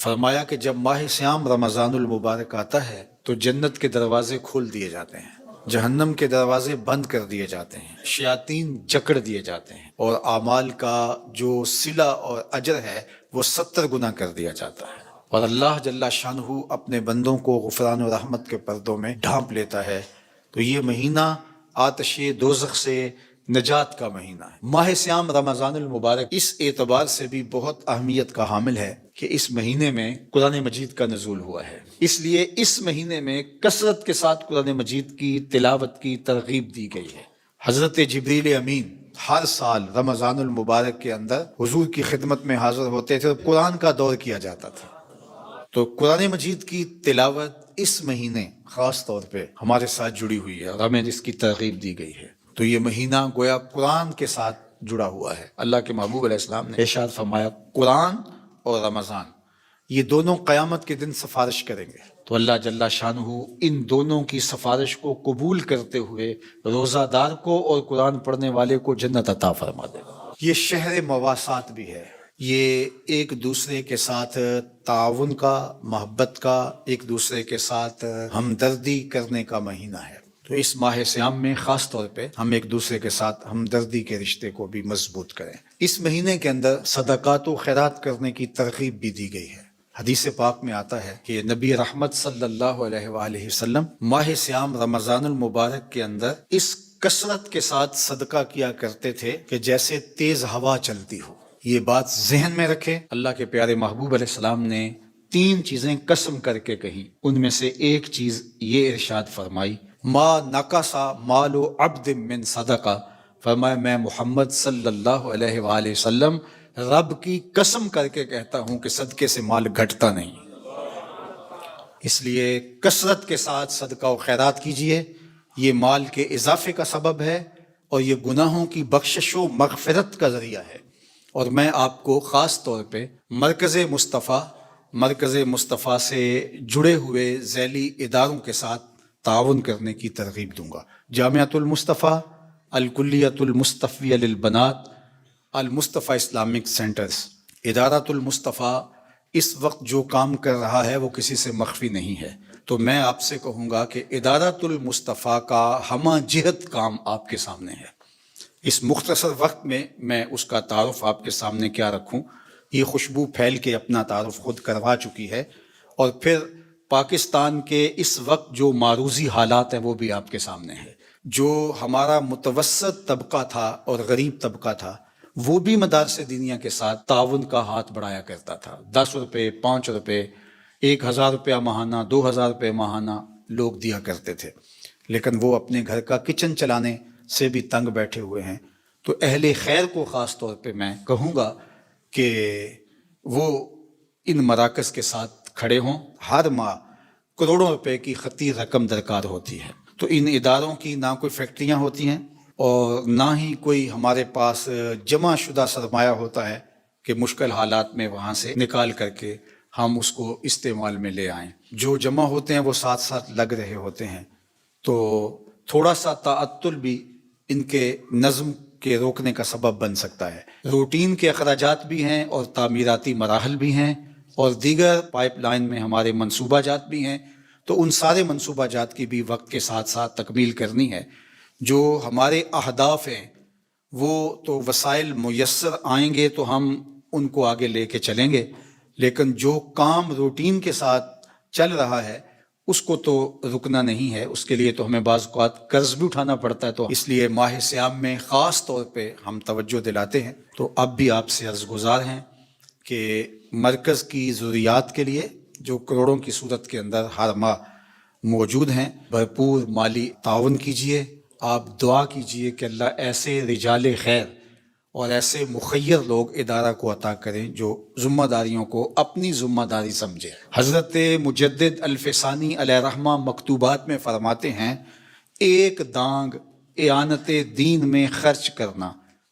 فرمایا کہ جب ماہ سیام رمضان المبارک آتا ہے تو جنت کے دروازے کھول دیے جاتے ہیں، جہنم کے دروازے بند کر دیے جاتے ہیں، شیاطین جکڑ دیے جاتے ہیں، اور اعمال کا جو صلہ اور اجر ہے وہ 70 گنا کر دیا جاتا ہے، اور اللہ جل شانہ اپنے بندوں کو غفران و رحمت کے پردوں میں ڈھانپ لیتا ہے۔ تو یہ مہینہ آتش دوزخ سے نجات کا مہینہ ہے۔ ماہ سیام رمضان المبارک اس اعتبار سے بھی بہت اہمیت کا حامل ہے کہ اس مہینے میں قرآن مجید کا نزول ہوا ہے، اس لیے اس مہینے میں کثرت کے ساتھ قرآن مجید کی تلاوت کی ترغیب دی گئی ہے۔ حضرت جبریل امین ہر سال رمضان المبارک کے اندر حضور کی خدمت میں حاضر ہوتے تھے اور قرآن کا دور کیا جاتا تھا۔ تو قرآن مجید کی تلاوت اس مہینے خاص طور پہ ہمارے ساتھ جڑی ہوئی ہے اور ہمیں اس کی ترغیب دی گئی ہے۔ تو یہ مہینہ گویا قرآن کے ساتھ جڑا ہوا ہے۔ اللہ کے محبوب علیہ السلام نے ارشاد فرمایا قرآن اور رمضان یہ دونوں قیامت کے دن سفارش کریں گے، تو اللہ جل شانہ ان دونوں کی سفارش کو قبول کرتے ہوئے روزہ دار کو اور قرآن پڑھنے والے کو جنت عطا فرما دے گا۔ یہ شہر مواسات بھی ہے، یہ ایک دوسرے کے ساتھ تعاون کا، محبت کا، ایک دوسرے کے ساتھ ہمدردی کرنے کا مہینہ ہے۔ تو اس ماہ سیام میں خاص طور پہ ہم ایک دوسرے کے ساتھ ہمدردی کے رشتے کو بھی مضبوط کریں۔ اس مہینے کے اندر صدقات و خیرات کرنے کی ترغیب بھی دی گئی ہے۔ حدیث پاک میں آتا ہے کہ نبی رحمت صلی اللہ علیہ وآلہ وسلم ماہ سیام رمضان المبارک کے اندر اس کثرت کے ساتھ صدقہ کیا کرتے تھے کہ جیسے تیز ہوا چلتی ہو۔ یہ بات ذہن میں رکھے، اللہ کے پیارے محبوب علیہ السلام نے 3 چیزیں قسم کر کے کہی، ان میں سے ایک چیز یہ ارشاد فرمائی ما نقصا مال عبد من صدقہ، فرمایا میں محمد صلی اللہ علیہ وآلہ وسلم رب کی قسم کر کے کہتا ہوں کہ صدقے سے مال گھٹتا نہیں۔ اس لیے کثرت کے ساتھ صدقہ و خیرات کیجئے، یہ مال کے اضافے کا سبب ہے اور یہ گناہوں کی بخشش و مغفرت کا ذریعہ ہے۔ اور میں آپ کو خاص طور پہ مرکز مصطفیٰ سے جڑے ہوئے ذیلی اداروں کے ساتھ تعاون کرنے کی ترغیب دوں گا۔ جامعۃ المصطفیٰ، الکلیۃ المصطفیہ للبنات، المصطفیٰ اسلامک سینٹرز، ادارۃ المصطفیٰ اس وقت جو کام کر رہا ہے وہ کسی سے مخفی نہیں ہے۔ تو میں آپ سے کہوں گا کہ ادارۃ المصطفیٰ کا ہمہ جہت کام آپ کے سامنے ہے۔ اس مختصر وقت میں اس کا تعارف آپ کے سامنے کیا رکھوں؟ یہ خوشبو پھیل کے اپنا تعارف خود کروا چکی ہے، اور پھر پاکستان کے اس وقت جو معروضی حالات ہیں وہ بھی آپ کے سامنے ہے۔ جو ہمارا متوسط طبقہ تھا اور غریب طبقہ تھا وہ بھی مدارس دینیہ کے ساتھ تعاون کا ہاتھ بڑھایا کرتا تھا۔ 10 روپے، 5 روپے، 1000 روپیہ ماہانہ، 2000 روپے ماہانہ لوگ دیا کرتے تھے، لیکن وہ اپنے گھر کا کچن چلانے سے بھی تنگ بیٹھے ہوئے ہیں۔ تو اہل خیر کو خاص طور پہ میں کہوں گا کہ وہ ان مراکز کے ساتھ کھڑے ہوں۔ ہر ماہ کروڑوں روپے کی خطی رقم درکار ہوتی ہے، تو ان اداروں کی نہ کوئی فیکٹریاں ہوتی ہیں اور نہ ہی کوئی ہمارے پاس جمع شدہ سرمایہ ہوتا ہے کہ مشکل حالات میں وہاں سے نکال کر کے ہم اس کو استعمال میں لے آئیں۔ جو جمع ہوتے ہیں وہ ساتھ ساتھ لگ رہے ہوتے ہیں، تو تھوڑا سا تعطل بھی ان کے نظم کے روکنے کا سبب بن سکتا ہے۔ روٹین کے اخراجات بھی ہیں اور تعمیراتی مراحل بھی ہیں اور دیگر پائپ لائن میں ہمارے منصوبہ جات بھی ہیں، تو ان سارے منصوبہ جات کی بھی وقت کے ساتھ ساتھ تکمیل کرنی ہے۔ جو ہمارے اہداف ہیں وہ تو وسائل میسر آئیں گے تو ہم ان کو آگے لے کے چلیں گے، لیکن جو کام روٹین کے ساتھ چل رہا ہے اس کو تو رکنا نہیں ہے، اس کے لیے تو ہمیں بعض اوقات قرض بھی اٹھانا پڑتا ہے۔ تو اس لیے ماہ سیام میں خاص طور پہ ہم توجہ دلاتے ہیں۔ تو اب بھی آپ سے عرض گزار ہیں کہ مرکز کی ضروریات کے لیے جو کروڑوں کی صورت کے اندر ہر ماہ موجود ہیں، بھرپور مالی تعاون کیجیے۔ آپ دعا کیجیے کہ اللہ ایسے رجال خیر اور ایسے مخیر لوگ ادارہ کو عطا کریں جو ذمہ داریوں کو اپنی ذمہ داری سمجھے۔ حضرت مجدد الفسانی علیہ رحمہ مکتوبات میں فرماتے ہیں، ایک دانگ اعانت دین میں خرچ کرنا۔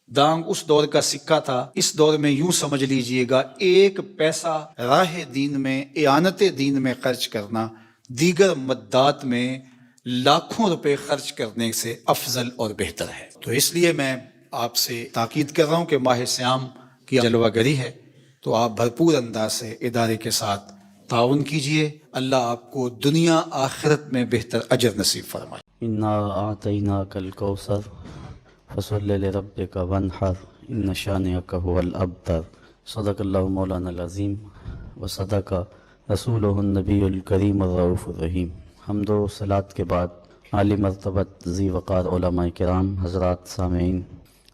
دانگ اس دور کا سکہ تھا، اس دور میں یوں سمجھ لیجئے گا 1 پیسہ راہ دین میں اعانت دین میں خرچ کرنا دیگر مدات میں لاکھوں روپے خرچ کرنے سے افضل اور بہتر ہے۔ تو اس لیے میں آپ سے تاکید کر رہا ہوں کہ ماہ سیام کی جلوہ گری ہے، تو آپ بھرپور انداز سے ادارے کے ساتھ تعاون کیجیے. اللہ آپ کو دنیا آخرت میں بہتر اجر نصیب فرمائے. انا اعطیناک الکوثر فصلی لربک وانحر ان شانئک هو الابتر. صدق اللہ مولانا العظیم وصدق رسولہ النبی الکریم الرؤوف الرحیم. حمد و صلات کے بعد عالی مرتبت ذی وقار علماء کرام، حضرات سامعین،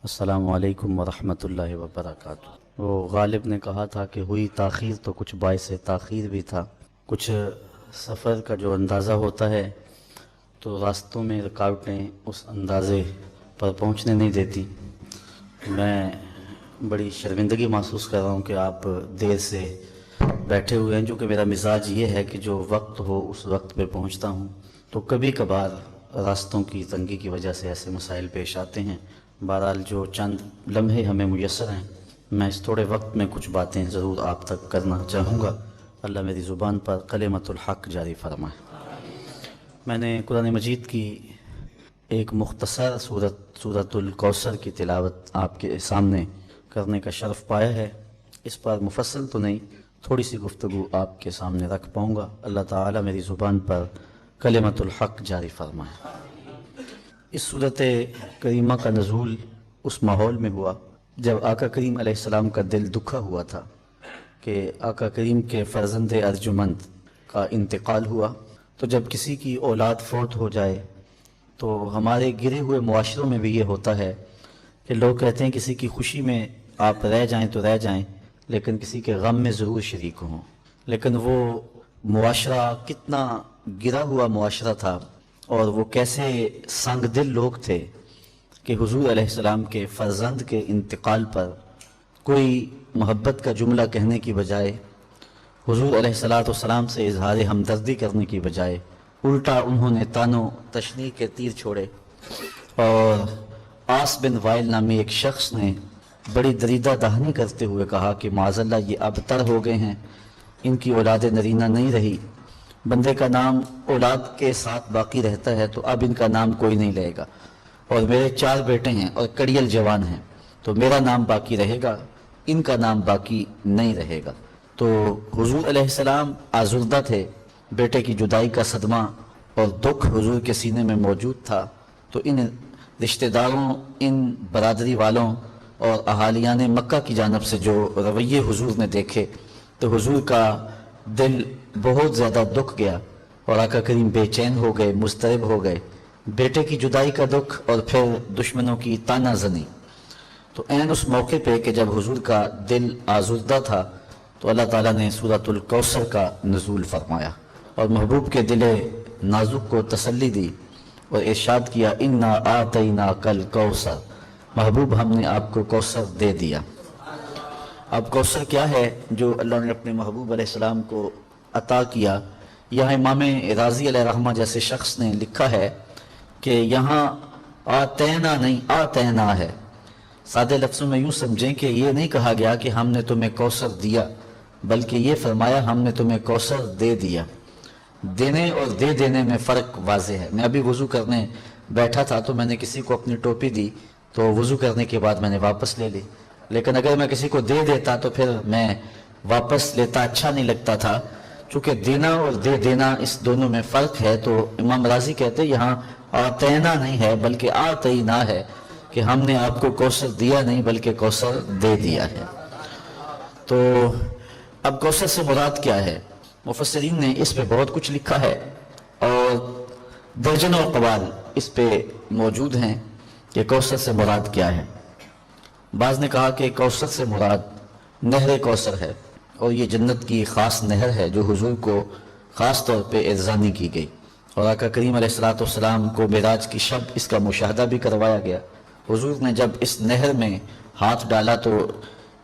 السلام علیکم ورحمۃ اللہ وبرکاتہ. وہ غالب نے کہا تھا کہ ہوئی تاخیر تو کچھ باعث تاخیر بھی تھا. کچھ سفر کا جو اندازہ ہوتا ہے تو راستوں میں رکاوٹیں اس اندازے پر پہنچنے نہیں دیتی. میں بڑی شرمندگی محسوس کر رہا ہوں کہ آپ دیر سے بیٹھے ہوئے ہیں، جو کہ میرا مزاج یہ ہے کہ جو وقت ہو اس وقت پہ پہنچتا ہوں. تو کبھی کبھار راستوں کی تنگی کی وجہ سے ایسے مسائل پیش آتے ہیں. بہرحال جو چند لمحے ہمیں میسر ہیں، میں اس تھوڑے وقت میں کچھ باتیں ضرور آپ تک کرنا چاہوں گا. اللہ میری زبان پر کلمۃ الحق جاری فرمائے. میں نے قرآن مجید کی ایک مختصر سورۃ الکوثر کی تلاوت آپ کے سامنے کرنے کا شرف پایا ہے. اس پر مفصل تو نہیں، تھوڑی سی گفتگو آپ کے سامنے رکھ پاؤں گا. اللہ تعالیٰ میری زبان پر کلمۃ الحق جاری فرمائے. اس صورت کریمہ کا نزول اس ماحول میں ہوا جب آقا کریم علیہ السلام کا دل دکھا ہوا تھا کہ آقا کریم کے فرزند ارجمند کا انتقال ہوا. تو جب کسی کی اولاد فوت ہو جائے تو ہمارے گرے ہوئے معاشروں میں بھی یہ ہوتا ہے کہ لوگ کہتے ہیں کسی کی خوشی میں آپ رہ جائیں تو رہ جائیں، لیکن کسی کے غم میں ضرور شریک ہوں. لیکن وہ معاشرہ کتنا گرا ہوا معاشرہ تھا، اور وہ کیسے سنگ دل لوگ تھے کہ حضور علیہ السلام کے فرزند کے انتقال پر کوئی محبت کا جملہ کہنے کی بجائے، حضور علیہ السلام سے اظہار ہمدردی کرنے کی بجائے، الٹا انہوں نے تان و تشنیع کے تیر چھوڑے. اور آس بن وائل نامی ایک شخص نے بڑی دریدہ دہنی کرتے ہوئے کہا کہ معاذ اللہ یہ ابتر ہو گئے ہیں، ان کی اولاد نرینہ نہیں رہی. بندے کا نام اولاد کے ساتھ باقی رہتا ہے تو اب ان کا نام کوئی نہیں لے گا، اور میرے 4 بیٹے ہیں اور کڑیل جوان ہیں تو میرا نام باقی رہے گا، ان کا نام باقی نہیں رہے گا. تو حضور علیہ السلام آزردہ تھے. بیٹے کی جدائی کا صدمہ اور دکھ حضور کے سینے میں موجود تھا. تو ان رشتہ داروں، ان برادری والوں اور اہالیان مکہ کی جانب سے جو رویے حضور نے دیکھے تو حضور کا دل بہت زیادہ دکھ گیا اور آقا کریم بے چین ہو گئے، مضطرب ہو گئے. بیٹے کی جدائی کا دکھ اور پھر دشمنوں کی تانا زنی. تو عین اس موقع پہ کہ جب حضور کا دل آزردہ تھا تو اللہ تعالیٰ نے سورۃ الکوثر کا نزول فرمایا اور محبوب کے دل نازک کو تسلی دی اور ارشاد کیا انا اعطیناک الکوثر، محبوب ہم نے آپ کو کوثر دے دیا. اب کوثر کیا ہے جو اللہ نے اپنے محبوب علیہ السلام کو عطا کیا؟ یہاں امام رازی علیہ رحمہ جیسے شخص نے لکھا ہے کہ یہاں آتینا نہیں آتینا ہے. سادے لفظوں میں یوں سمجھیں کہ یہ نہیں کہا گیا کہ ہم نے تمہیں کوثر دیا، بلکہ یہ فرمایا ہم نے تمہیں کوثر دے دیا. دینے اور دے دینے میں فرق واضح ہے. میں ابھی وضو کرنے بیٹھا تھا تو میں نے کسی کو اپنی ٹوپی دی تو وضو کرنے کے بعد میں نے واپس لے لی. لیکن اگر میں کسی کو دے دیتا تو پھر میں واپس لیتا اچھا نہیں لگتا تھا. چونکہ دینا اور دے دینا اس دونوں میں فرق ہے تو امام رازی کہتے یہاں آتینا نہیں ہے بلکہ آتینا ہے کہ ہم نے آپ کو کوثر دیا نہیں بلکہ کوثر دے دیا ہے. تو اب کوثر سے مراد کیا ہے؟ مفسرین نے اس پہ بہت کچھ لکھا ہے اور درجنوں اقوال اس پہ موجود ہیں کہ کوثر سے مراد کیا ہے. بعض نے کہا کہ کوثر سے مراد نہر کوثر ہے اور یہ جنت کی خاص نہر ہے جو حضور کو خاص طور پہ ارزانی کی گئی. اور آقا کریم علیہ السلام کو معراج کی شب اس کا مشاہدہ بھی کروایا گیا. حضور نے جب اس نہر میں ہاتھ ڈالا تو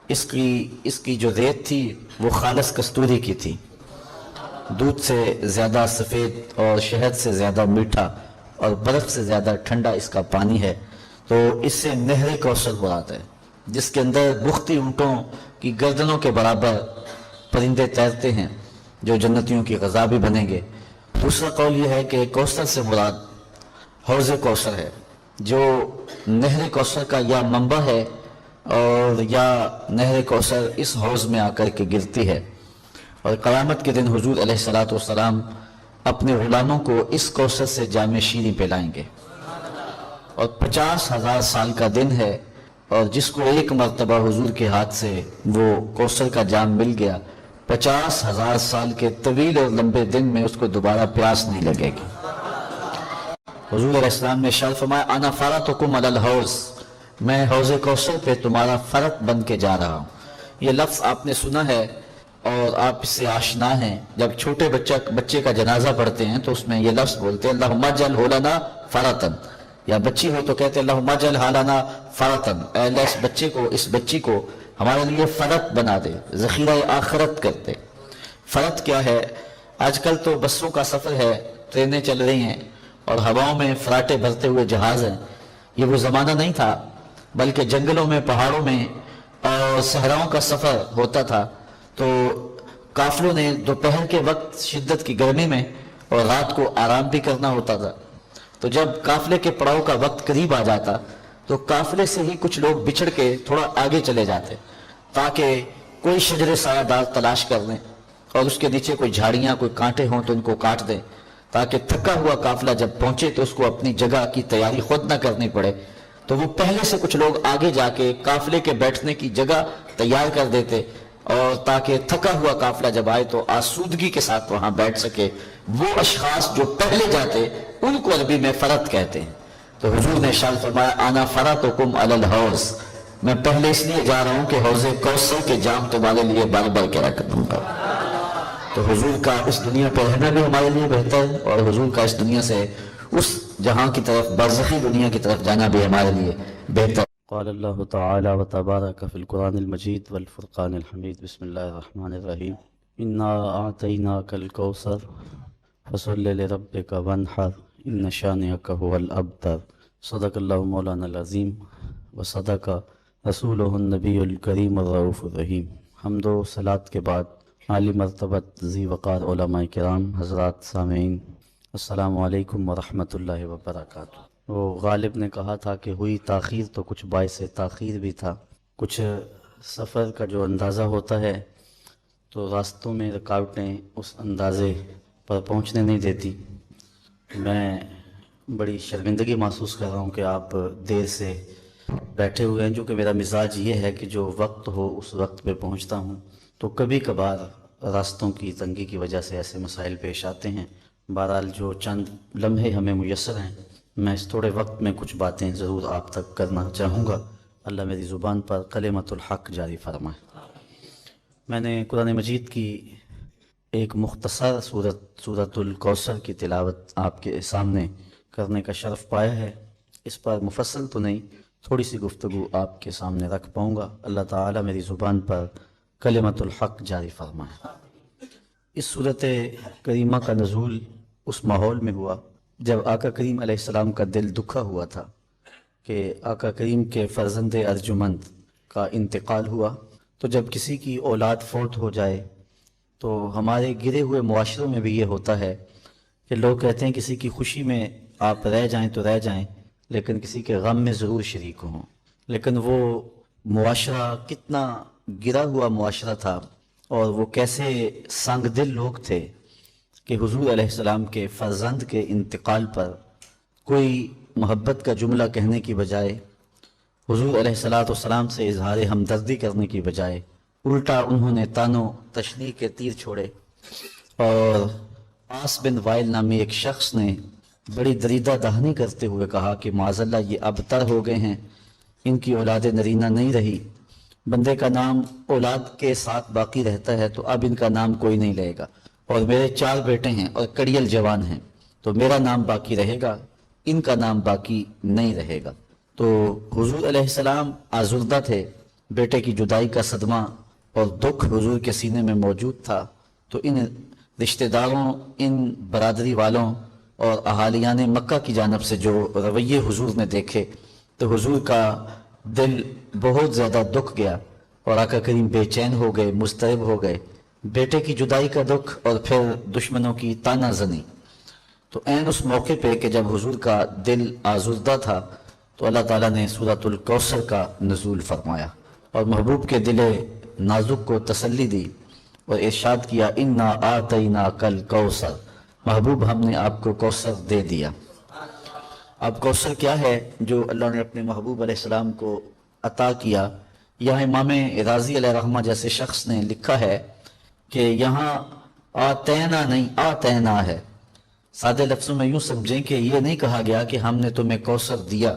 اس کی جو ریت تھی وہ خالص کستوری کی تھی، دودھ سے زیادہ سفید اور شہد سے زیادہ میٹھا اور برف سے زیادہ ٹھنڈا اس کا پانی ہے. تو اس سے نہر کوثر مراد ہے جس کے اندر بختی اونٹوں کی گردنوں کے برابر پرندے تیرتے ہیں جو جنتیوں کی غذا بھی بنیں گے. دوسرا قول یہ ہے کہ کوثر سے مراد حوض کوثر ہے جو نہر کوثر کا یا منبع ہے اور یا نہر کوثر اس حوض میں آ کر کے گرتی ہے، اور قیامت کے دن حضور علیہ الصلوۃ والسلام اپنے غلاموں کو اس کوثر سے جام شیریں پلائیں گے، اور 50,000 سال کا دن ہے، اور جس کو ایک مرتبہ حضور کے ہاتھ سے وہ کوثر کا جام مل گیا، 50,000 سال کے طویل اور لمبے دن میں اس کو دوبارہ پیاس نہیں لگے گی۔ حضور علیہ السلام نے ارشاد فرمایا انا فرطکم علی الحوض، میں حوض کوثر پہ تمہارا فرط بن کے جا رہا ہوں۔ یہ لفظ آپ نے سنا ہے اور آپ اس سے آشنا ہیں، جب چھوٹے بچے کا جنازہ پڑھتے ہیں تو اس میں یہ لفظ بولتے ہیں اللہم اجعلہ لنا فرطا، یا بچی ہو تو کہتے ہیں اللہم اجعلہ لنا فرطا، اے اللہ اس بچی کو ہمارے لیے فرط بنا دے، ذخیرہ آخرت کر دے۔ فرط کیا ہے؟ آج کل تو بسوں کا سفر ہے، ٹرینیں چل رہی ہیں اور ہواؤں میں فراٹے بھرتے ہوئے جہاز ہیں، یہ وہ زمانہ نہیں تھا، بلکہ جنگلوں میں، پہاڑوں میں اور صحراؤں کا سفر ہوتا تھا، تو قافلوں نے دوپہر کے وقت شدت کی گرمی میں اور رات کو آرام بھی کرنا ہوتا تھا، تو جب قافلے کے پڑاؤ کا وقت قریب آ جاتا تو قافلے سے ہی کچھ لوگ بچھڑ کے تھوڑا آگے چلے جاتے تاکہ کوئی شجر سایہ دار تلاش کر لیں اور اس کے نیچے کوئی جھاڑیاں، کوئی کانٹے ہوں تو ان کو کاٹ دیں، تاکہ تھکا ہوا قافلہ جب پہنچے تو اس کو اپنی جگہ کی تیاری خود نہ کرنی پڑے، تو وہ پہلے سے کچھ لوگ آگے جا کے قافلے کے بیٹھنے کی جگہ تیار کر دیتے، اور تاکہ تھکا ہوا قافلہ جب آئے تو آسودگی کے ساتھ وہاں بیٹھ سکے۔ وہ اشخاص جو پہلے جاتے ان کو عربی میں فرط کہتے ہیں۔ تو حضور نے ارشاد فرمایا انا فرطکم علی الحوض، میں پہلے اس لیے جا رہا ہوں کہ حوض کوثر کے جام تمہارے لیے بھر بھر کے رکھ دوں گا۔ تو حضور کا اس دنیا پہ رہنا بھی ہمارے لیے بہتر ہے، اور حضور کا اس دنیا سے اس جہاں کی طرف، برزخی دنیا کی طرف جانا بھی ہمارے لیے بہتر۔ قال اللہ تعالی و تبارک فی القرآن المجید والفرقان الحمید بسم اللہ الرحمن الرحیم انا اعطیناک الکوثر فصل لربک وانحر ان شانئک هو الابتر صدق اللہ مولانا العظیم وصدق رسولہ النبی الکریم الرؤوف الرحیم۔ حمد و صلاۃ کے بعد عالی مرتبت ذی وقار علماء کرام، حضرات سامعین، السلام علیکم ورحمۃ اللہ وبرکاتہ۔ وہ غالب نے کہا تھا کہ ہوئی تاخیر تو کچھ باعث تاخیر بھی تھا، کچھ سفر کا جو اندازہ ہوتا ہے تو راستوں میں رکاوٹیں اس اندازے پر پہنچنے نہیں دیتی۔ میں بڑی شرمندگی محسوس کر رہا ہوں کہ آپ دیر سے بیٹھے ہوئے ہیں، جو کہ میرا مزاج یہ ہے کہ جو وقت ہو اس وقت پہ پہنچتا ہوں، تو کبھی کبھار راستوں کی تنگی کی وجہ سے ایسے مسائل پیش آتے ہیں۔ بہرحال جو چند لمحے ہمیں میسر ہیں، میں اس تھوڑے وقت میں کچھ باتیں ضرور آپ تک کرنا چاہوں گا، اللہ میری زبان پر کلمۃ الحق جاری فرمائے۔ میں نے قرآن مجید کی ایک مختصر سورۃ الکوثر کی تلاوت آپ کے سامنے کرنے کا شرف پایا ہے، اس پر مفصل تو نہیں، تھوڑی سی گفتگو آپ کے سامنے رکھ پاؤں گا، اللہ تعالیٰ میری زبان پر کلمۃ الحق جاری فرمائے۔ اس صورت کریمہ کا نزول اس ماحول میں ہوا جب آقا کریم علیہ السلام کا دل دکھا ہوا تھا کہ آقا کریم کے فرزند ارجمند کا انتقال ہوا۔ تو جب کسی کی اولاد فوت ہو جائے تو ہمارے گرے ہوئے معاشروں میں بھی یہ ہوتا ہے کہ لوگ کہتے ہیں کسی کی خوشی میں آپ رہ جائیں تو رہ جائیں، لیکن کسی کے غم میں ضرور شریک ہوں۔ لیکن وہ معاشرہ کتنا گرا ہوا معاشرہ تھا، اور وہ کیسے سنگ دل لوگ تھے کہ حضور علیہ السلام کے فرزند کے انتقال پر کوئی محبت کا جملہ کہنے کی بجائے، حضور علیہ السلام سے اظہار ہمدردی کرنے کی بجائے، الٹا انہوں نے تانو تشنیع کے تیر چھوڑے، اور آس بن وائل نامی ایک شخص نے بڑی دریدہ دہانی کرتے ہوئے کہا کہ معاذ اللہ یہ ابتر ہو گئے ہیں، ان کی اولاد نرینہ نہیں رہی، بندے کا نام اولاد کے ساتھ باقی رہتا ہے تو اب ان کا نام کوئی نہیں لے گا، اور میرے 4 بیٹے ہیں اور کڑیل جوان ہیں تو میرا نام باقی رہے گا، ان کا نام باقی نہیں رہے گا۔ تو حضور علیہ السلام آزردہ تھے، بیٹے کی جدائی کا صدمہ اور دکھ حضور کے سینے میں موجود تھا، تو ان رشتہ داروں، ان برادری والوں اور اہالیان مکہ کی جانب سے جو رویے حضور نے دیکھے تو حضور کا دل بہت زیادہ دکھ گیا، اور آقا کریم بے چین ہو گئے، مضطرب ہو گئے، بیٹے کی جدائی کا دکھ اور پھر دشمنوں کی تانا زنی۔ تو عین اس موقع پہ کہ جب حضور کا دل آزردہ تھا تو اللہ تعالیٰ نے سورۃ الکوثر کا نزول فرمایا۔ اور محبوب کے دل نازک کو تسلی دی اور ارشاد کیا انا آتینا کل کوثر، محبوب ہم نے آپ کو کوثر دے دیا۔ اب کوثر کیا ہے جو اللہ نے اپنے محبوب علیہ السلام کو عطا کیا؟ یہاں امام رازی علیہ رحمہ جیسے شخص نے لکھا ہے کہ یہاں آتینا نہیں آتینا ہے۔ سادے لفظوں میں یوں سمجھیں کہ یہ نہیں کہا گیا کہ ہم نے تمہیں کوثر دیا،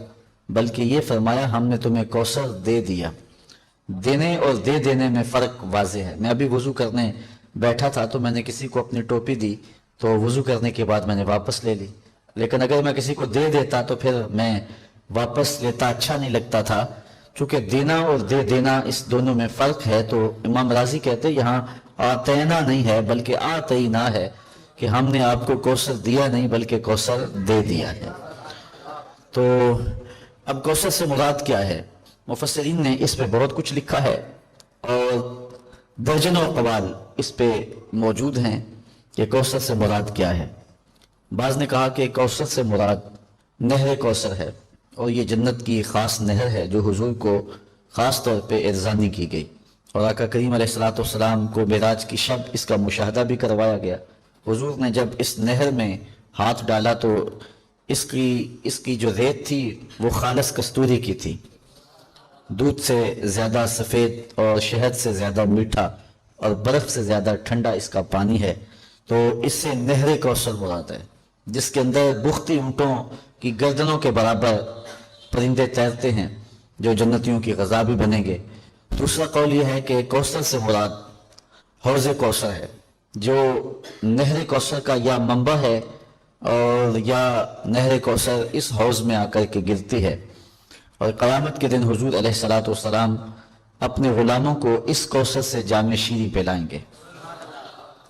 بلکہ یہ فرمایا ہم نے تمہیں کوثر دے دیا۔ دینے اور دے دینے میں فرق واضح ہے۔ میں ابھی وضو کرنے بیٹھا تھا تو میں نے کسی کو اپنی ٹوپی دی تو وضو کرنے کے بعد میں نے واپس لے لی، لیکن اگر میں کسی کو دے دیتا تو پھر میں واپس لیتا اچھا نہیں لگتا تھا۔ چونکہ دینا اور دے دینا اس دونوں میں فرق ہے، تو امام رازی کہتے یہاں آتینا نہیں ہے بلکہ آتینا ہے، کہ ہم نے آپ کو کوثر دیا نہیں بلکہ کوثر دے دیا ہے۔ تو اب کوثر سے مراد کیا ہے؟ مفسرین نے اس پہ بہت کچھ لکھا ہے اور درجنوں اقوال اس پہ موجود ہیں کہ کوثر سے مراد کیا ہے۔ بعض نے کہا کہ کوثر سے مراد نہر کوثر ہے، اور یہ جنت کی خاص نہر ہے جو حضور کو خاص طور پہ ارزانی کی گئی، اور آقا کریم علیہ السلام کو معراج کی شب اس کا مشاہدہ بھی کروایا گیا۔ حضور نے جب اس نہر میں ہاتھ ڈالا تو اس کی جو ریت تھی وہ خالص کستوری کی تھی، دودھ سے زیادہ سفید اور شہد سے زیادہ میٹھا اور برف سے زیادہ ٹھنڈا اس کا پانی ہے۔ تو اس سے نہر کوثر مراد ہے، جس کے اندر بختی اونٹوں کی گردنوں کے برابر پرندے تیرتے ہیں جو جنتیوں کی غذا بھی بنیں گے۔ دوسرا قول یہ ہے کہ کوثر سے مراد حوض کوثر ہے، جو نہر کوثر کا یا منبع ہے اور یا نہر کوثر اس حوض میں آ کر کے گرتی ہے، اور قیامت کے دن حضور علیہ السلام اپنے غلاموں کو اس کوثر سے جام شیریں پلائیں گے،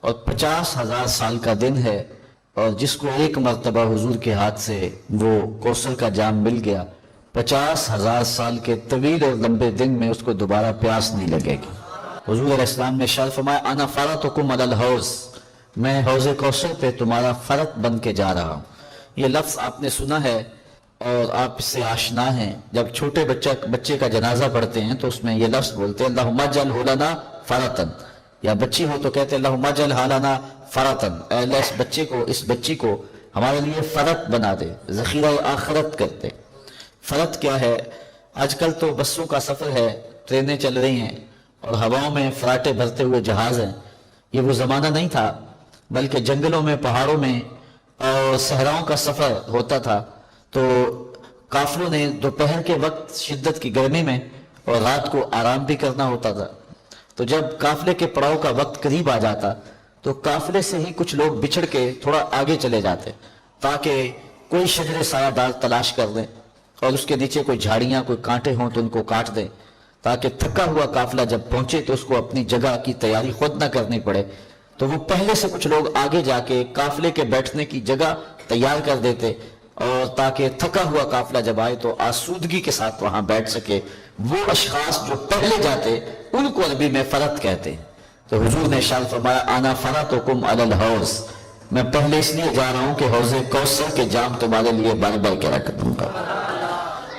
اور 50,000 سال کا دن ہے، اور جس کو ایک مرتبہ حضور کے ہاتھ سے وہ کوثر کا جام مل گیا، 50,000 سال کے طویل اور لمبے دن میں اس کو دوبارہ پیاس نہیں لگے گی۔ حضور علیہ السلام نے ارشاد فرمایا انا فرطکم علی الحوض، میں حوض کوثر پہ تمہارا فرط بن کے جا رہا ہوں۔ یہ لفظ آپ نے سنا ہے اور آپ اس سے آشنا ہیں۔ جب چھوٹے بچے کا جنازہ پڑھتے ہیں تو اس میں یہ لفظ بولتے ہیں اللہم اجعلہ لنا فرطا، یا بچی ہو تو کہتے ہیں اللہم اجعلہ لنا فرطا، اے اللہ اس بچی کو ہمارے لیے فرط بنا دے، ذخیرہ آخرت کرتے۔ فرط کیا ہے؟ آج کل تو بسوں کا سفر ہے، ٹرینیں چل رہی ہیں اور ہواؤں میں فراٹے بھرتے ہوئے جہاز ہیں۔ یہ وہ زمانہ نہیں تھا، بلکہ جنگلوں میں، پہاڑوں میں اور صحراؤں کا سفر ہوتا تھا۔ تو قافلوں نے دوپہر کے وقت شدت کی گرمی میں اور رات کو آرام بھی کرنا ہوتا تھا، تو جب قافلے کے پڑاؤ کا وقت قریب آ جاتا تو قافلے سے ہی کچھ لوگ بچھڑ کے تھوڑا آگے چلے جاتے تاکہ کوئی شجر سایہ دار تلاش کر دیں، اور اس کے نیچے کوئی جھاڑیاں، کوئی کانٹے ہوں تو ان کو کاٹ دیں، تاکہ تھکا ہوا قافلہ جب پہنچے تو اس کو اپنی جگہ کی تیاری خود نہ کرنی پڑے۔ تو وہ پہلے سے کچھ لوگ آگے جا کے قافلے کے بیٹھنے کی جگہ تیار کر دیتے، اور تاکہ تھکا ہوا قافلہ جب آئے تو آسودگی کے ساتھ وہاں بیٹھ سکے۔ وہ اشخاص جو پہلے جاتے ان کو عربی میں فرط کہتے ہیں۔ تو حضور نے ارشاد فرمایا انا فرطکم علی الحوض، میں پہلے اس لیے جا رہا ہوں کہ حوض کوثر کے جام تمہارے لیے بھر بھر کے رکھ دوں گا۔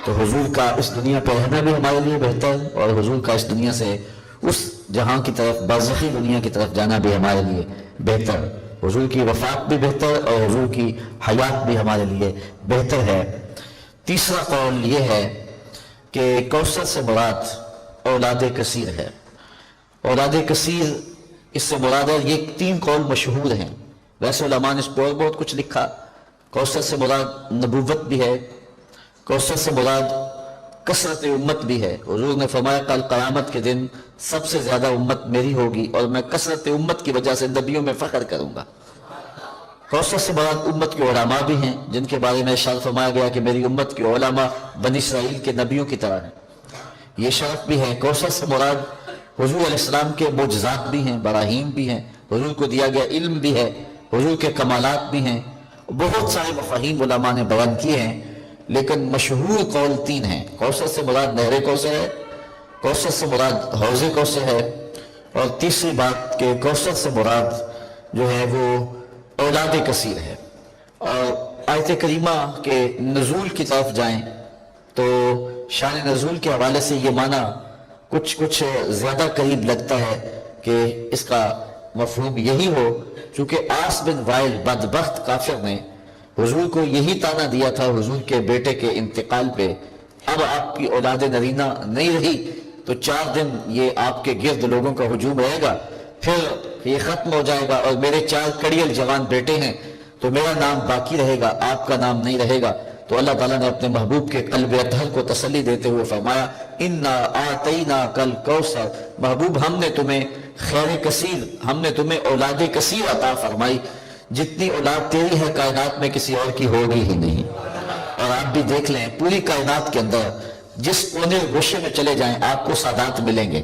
تو حضور کا اس دنیا پہ رہنا بھی ہمارے لیے بہتر، اور حضور کا اس دنیا سے اس جہاں کی طرف، برزخی دنیا کی طرف جانا بھی ہمارے لیے بہتر۔ حضور کی وفات بھی بہتر اور حضور کی حیات بھی ہمارے لیے بہتر ہے۔ تیسرا قول یہ ہے کہ کوثر سے مراد اولاد کثیر ہے۔ اولاد کثیر اس سے مراد ہے۔ یہ 3 قول مشہور ہیں، ویسے علماء نے اس پر بہت کچھ لکھا۔ کوثر سے مراد نبوت بھی ہے، کوثر سے مراد کثرت امت بھی ہے۔ حضور نے فرمایا کل قیامت کے دن سب سے زیادہ امت میری ہوگی، اور میں کثرت امت کی وجہ سے نبیوں میں فخر کروں گا۔ کوثر سے مراد امت کے علماء بھی ہیں، جن کے بارے میں ارشاد فرمایا گیا کہ میری امت کے علماء بنی اسرائیل کے نبیوں کی طرح ہیں، یہ شرف بھی ہے۔ کوثر سے مراد حضور علیہ السلام کے معجزات بھی ہیں، براہین بھی ہیں، حضور کو دیا گیا علم بھی ہے، حضور کے کمالات بھی ہیں۔ بہت سارے مفاہیم علماء نے بیان کیے ہیں، لیکن مشہور قول 3 ہیں۔ کوثر سے مراد نہر کوثر ہے، کوثر سے مراد حوض کوثر ہے، اور تیسری بات کہ کوثر سے مراد جو ہے وہ اولاد کثیر ہے۔ اور آیت کریمہ کے نزول کی طرف جائیں تو شان نزول کے حوالے سے یہ معنی کچھ زیادہ قریب لگتا ہے کہ اس کا مفہوم یہی ہو، چونکہ عاص بن وائل بدبخت کافر نے حضور کو یہی تانا دیا تھا حضور کے بیٹے کے انتقال پہ، اب آپ کی اولاد نرینہ نہیں رہی تو 4 دن یہ آپ کے گرد لوگوں کا ہجوم رہے گا، پھر یہ ختم ہو جائے گا اور میرے 4 کڑیل جوان بیٹے ہیں تو میرا نام باقی رہے گا، آپ کا نام نہیں رہے گا۔ تو اللہ تعالیٰ نے اپنے محبوب کے قلب اطہر کو تسلی دیتے ہوئے فرمایا اِنَّا آتَيْنَاكَ الْكَوْثَرَ، محبوب ہم نے تمہیں خیر کثیر، ہم نے تمہیں اولاد کثیر عطا فرمائی، جتنی اولاد تیری ہے کائنات میں کسی اور کی ہوگی ہی نہیں۔ اور آپ بھی دیکھ لیں پوری کائنات کے اندر جس کونے گوشے میں چلے جائیں آپ کو سادات ملیں گے،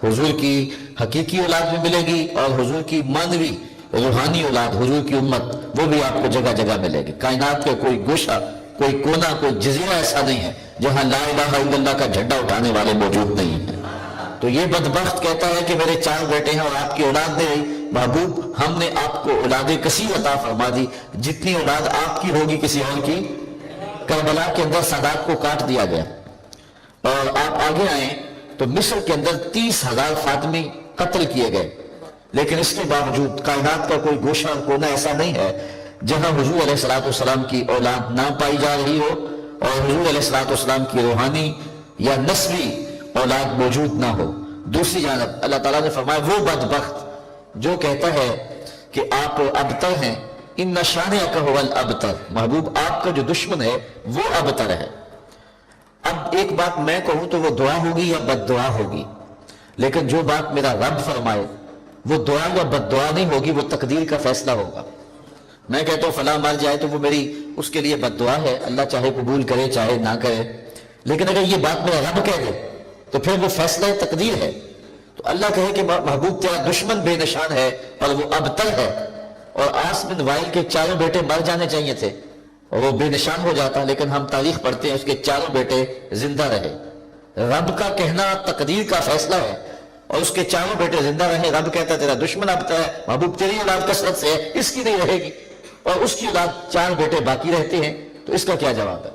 حضور کی حقیقی اولاد بھی ملے گی اور حضور کی مانوی روحانی اولاد حضور کی امت وہ بھی آپ کو جگہ جگہ ملے گی۔ کائنات کا کوئی گوشہ، کوئی کونا، کوئی جزیرہ ایسا نہیں ہے جہاں لا الہ الا اللہ کا جھنڈا اٹھانے والے موجود نہیں ہیں۔ تو یہ بدبخت کہتا ہے کہ میرے 4 بیٹے ہیں اور آپ کی اولاد نہیں رہی، محبوب ہم نے آپ کو اولاد کثیر عطا فرما دی، جتنی اولاد آپ کی ہوگی کسی اور کی۔ کربلا کے اندر سادات کو کاٹ دیا گیا اور آپ آگے آئیں تو مصر کے اندر 30,000 فاطمی قتل کیے گئے، لیکن اس کے باوجود کائنات کا کوئی گوشہ اور کونا ایسا نہیں ہے جہاں حضور علیہ السلام کی اولاد نہ پائی جا رہی ہو اور حضور علیہ السلام کی روحانی یا نسبی اولاد موجود نہ ہو۔ دوسری جانب اللہ تعالیٰ نے فرمایا وہ بدبخت جو کہتا ہے کہ آپ ابتر ہیں، ان شانئک ھو الابتر، محبوب آپ کا جو دشمن ہے وہ ابتر ہے۔ اب ایک بات میں کہوں تو وہ دعا ہوگی یا بد دعا ہوگی، لیکن جو بات میرا رب فرمائے وہ دعا یا بد دعا نہیں ہوگی، وہ تقدیر کا فیصلہ ہوگا۔ میں کہتا ہوں فلاں مر جائے تو وہ میری اس کے لیے بد دعا ہے، اللہ چاہے قبول کرے چاہے نہ کرے، لیکن اگر یہ بات میرا رب کہہ دے تو پھر وہ فیصلہ تقدیر ہے۔ تو اللہ کہے کہ محبوب تیرا دشمن بے نشان ہے اور وہ ابتر ہے، اور عاص بن وائل کے 4 بیٹے مر جانے چاہیے تھے اور وہ بے نشان ہو جاتا، لیکن ہم تاریخ پڑھتے ہیں اس کے 4 بیٹے زندہ رہے۔ رب کا کہنا تقدیر کا فیصلہ ہے اور اس کے 4 بیٹے زندہ رہے۔ رب کہتا ہے تیرا دشمن ابتر ہے، محبوب تیری اولاد کثرت سے ہے، اس کی نہیں رہے گی، اور اس کی اولاد 4 بیٹے باقی رہتے ہیں، تو اس کا کیا جواب ہے؟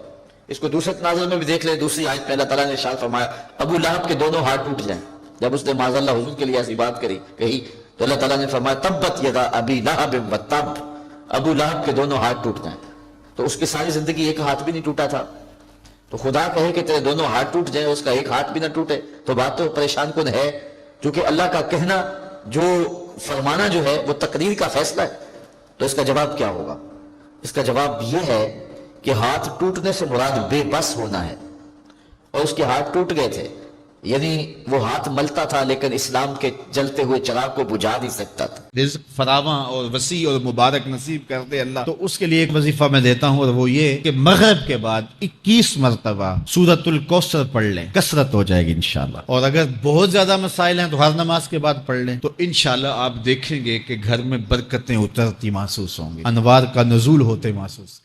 اس کو دوسرے تناظر میں بھی دیکھ لیں، دوسری آیت میں اللہ تعالیٰ نے ارشاد فرمایا ابو لہب کے دونوں ہاتھ ٹوٹ جائیں۔ جب اس نے معاذ اللہ حضور کے لیے ایسی بات کہی تو اللہ تعالیٰ نے فرمایا تبت یدا ابی لہب وتب، ابو لہب کے دونوں ہاتھ ٹوٹ جائیں۔ تو اس کی ساری زندگی ایک ہاتھ بھی نہیں ٹوٹا تھا، تو خدا کہے کہ تیرے دونوں ہاتھ ٹوٹ جائیں، اس کا ایک ہاتھ بھی نہ ٹوٹے، تو بات تو پریشان کن ہے، کیونکہ اللہ کا کہنا جو فرمانا جو ہے وہ تقدیر کا فیصلہ ہے۔ تو اس کا جواب کیا ہوگا؟ اس کا جواب یہ ہے کہ ہاتھ ٹوٹنے سے مراد بے بس ہونا ہے، اور اس کے ہاتھ ٹوٹ گئے تھے، یعنی وہ ہاتھ ملتا تھا لیکن اسلام کے جلتے ہوئے چراغ کو بجھا نہیں سکتا تھا۔ رزق فراواں اور وسیع اور مبارک نصیب کرتے اللہ، تو اس کے لیے ایک وظیفہ میں دیتا ہوں اور وہ یہ کہ مغرب کے بعد 21 مرتبہ سورۃ الکوثر پڑھ لیں، کثرت ہو جائے گی انشاءاللہ۔ اور اگر بہت زیادہ مسائل ہیں تو ہر نماز کے بعد پڑھ لیں، تو انشاءاللہ آپ دیکھیں گے کہ گھر میں برکتیں اترتی محسوس ہوں گی، انوار کا نزول ہوتے محسوس